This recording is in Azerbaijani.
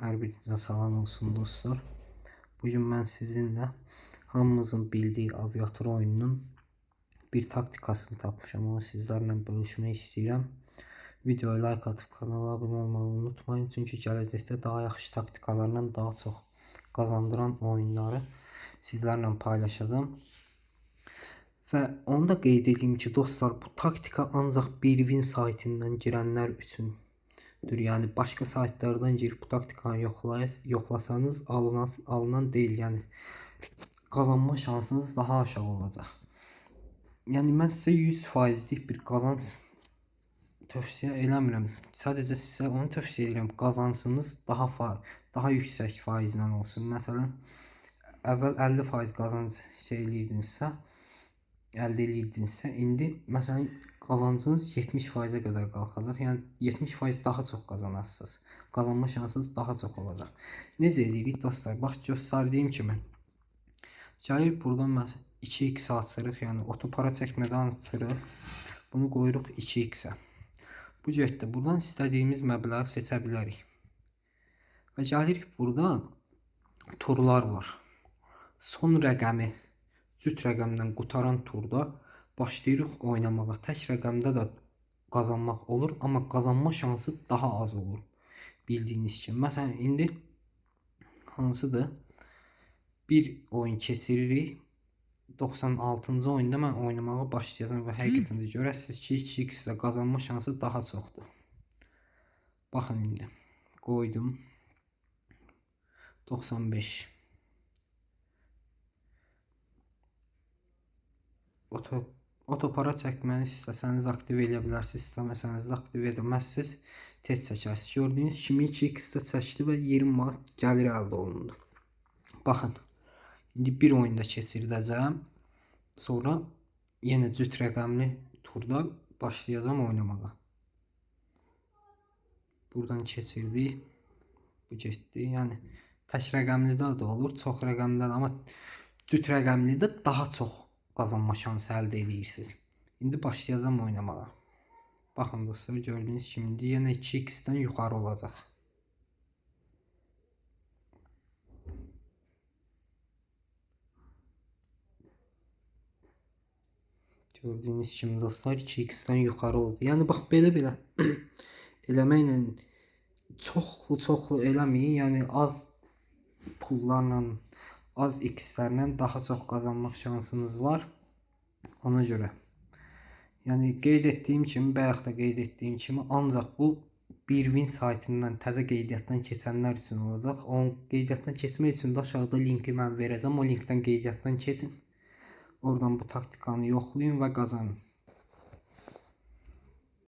Hər birinizə salam olsun dostlar. Bugün mən sizinlə hamımızın bildiyi aviator oyununun bir taktikasını tapmışam. Onu sizlərlə bölüşmək istəyirəm. Videoya like atıb kanala abunə olmağı unutmayın. Çünki gələcəkdə daha yaxşı taktikalarla daha çox qazandıran oyunları sizlərlə paylaşacağım. Və onu da qeyd edeyim ki dostlar, bu taktika ancaq Birwin saytından girənlər üçün. Yəni başqa saytlardan girib bu taktikanı yoxlasanız alınan deyil. Yəni qazanma şansınız daha aşağı olacaq. Yəni mən sizə 100%lik bir qazanc tövsiyə eləmirəm. Sadəcə sizə onu tövsiyə edirəm. Qazancınız daha yüksək faizlə olsun. Məsələn, əvvəl 50% qazanc əldə edirdinizsə, indi məsələn qazancınız 70%-ə qədər qalxacaq. Yəni 70% daha çox qazanasınız. Qazanma şansınız daha çox olacaq. Necə edirik dostlar? Bax, göstərdiyim kimi. Gəlir buradan məsələn 2x açırıq, yəni otopara çəkmədən açırıq. Bunu qoyuruq 2x-ə. Bu getdi. Buradan istədiyimiz məbləği seçə bilərik. Və gəlirik buradan turlar var. Son rəqəmi cüt rəqəmdən qutaran turda başlayırıq oynamağa. Tək rəqəmdə də qazanmaq olur, amma qazanma şansı daha az olur. Bildiyiniz kimi. Məsələn, indi hansıdır? Bir oyun keçiririk. 96-cı oyunda mən oynamağa başlayacağım və həqiqətən də görəsiniz ki 2x-də qazanma şansı daha çoxdur. Baxın indi. Qoydum. 95. Otopara çəkməni istəsəniz aktiv edə bilərsiniz, istəməsəniz də aktiv edəməzsiniz, tez çəkərsiniz. Gördüyünüz kimi 2x-də çəkdi və 20 manat gəlir əldə olundu. Baxın, indi bir oyunda keçirdəcəm, sonra yenə cüt rəqəmli turda başlayacağım oynamağa. Buradan keçirdik, bu getdi. Yəni tək rəqəmlidə də olur, çox rəqəmlidə də, amma cüt rəqəmlidə daha çox qazanma şansı əldə edirsiniz. İndi başlayacağım oynamağa. Baxın dostlar, gördüyünüz kimi indi yenə 2x-dən yuxarı olacaq. Gördüyünüz kimi dostlar 2x-dən yuxarı oldu. Yəni bax belə eləməklə çoxlu eləməyin. Yəni az pullarla, az x-lərlə daha çox qazanmaq şansınız var. Ona görə. Yəni qeyd etdiyim kimi, bayaq da qeyd etdiyim kimi, ancaq bu Birwin saytından təzə qeydiyyatdan keçənlər üçün olacaq. Onun qeydiyyatdan keçmək üçün də aşağıda linki mən verəcəm. O linkdən qeydiyyatdan keçin. Oradan bu taktikanı yoxlayın və qazanın.